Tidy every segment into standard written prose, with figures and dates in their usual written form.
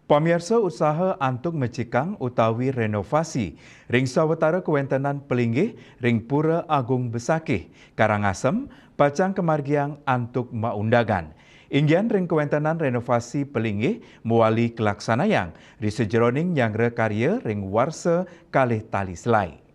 Pamirsa usaha antuk mecikang utawi renovasi ring sawetara kewentenan pelinggih ring Pura Agung Besakih, Karangasem, Pacang Kemargiang antuk maundagan. Inggian ring kewentenan renovasi pelinggih muali kelaksanayang di sejeroning yang rekarya ring warsa kalih tali selai.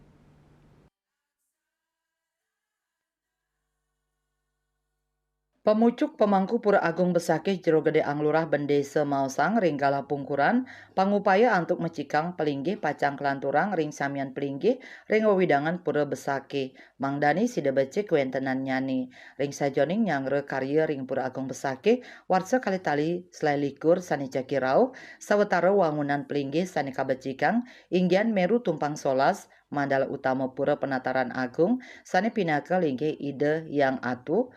Pemucuk pemangku Pura Agung Besakih Jero Gede Anglurah Bendese Mausang ring Galah Pungkuran pangupaya antuk mecikang pelinggih pacang kelanturang ring samian pelinggih ring wewidangan Pura Besakih mangdani sida becik wentenan nyani ring sajoning nyangre karya ring Pura Agung Besakih warsa kalitali selai likur sani cakirau sawetara wangunan pelinggih sani kabecikang inggian meru tumpang solas mandala utama Pura Penataran Agung sani pinaka linggih ide yang atu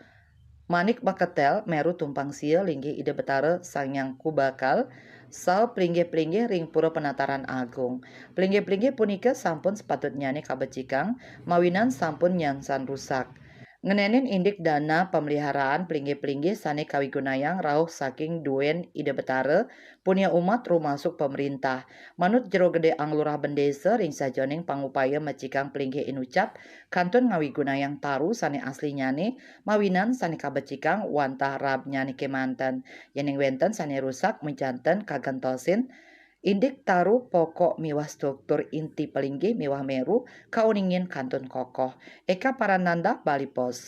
Manik Baketel meru tumpang sia linggih ide betara sangyang kubakal sao plinggih-plinggih ring pura penataran agung. Plinggih-plinggih punika sampun sepatutnya nih kabecikang mawinan sampun nyangsan rusak. Ngenenin indik dana pemeliharaan plinggih-plinggih sane kawigunayang rauh saking duen ide betara punya umat rumasuk pemerintah. Manut jero gede anglurah bendesa ring sajoning pangupaya mecikang plinggih inucap kantun ngawigunayang taru sane aslinyane mawinan sane kabecikang wantah rab nyani kemanten yening wenten sane rusak menjanten kagentosin indik taru pokok miwah struktur inti pelinggih miwah meru kauningin kantun kokoh Eka Parananda Bali Pos.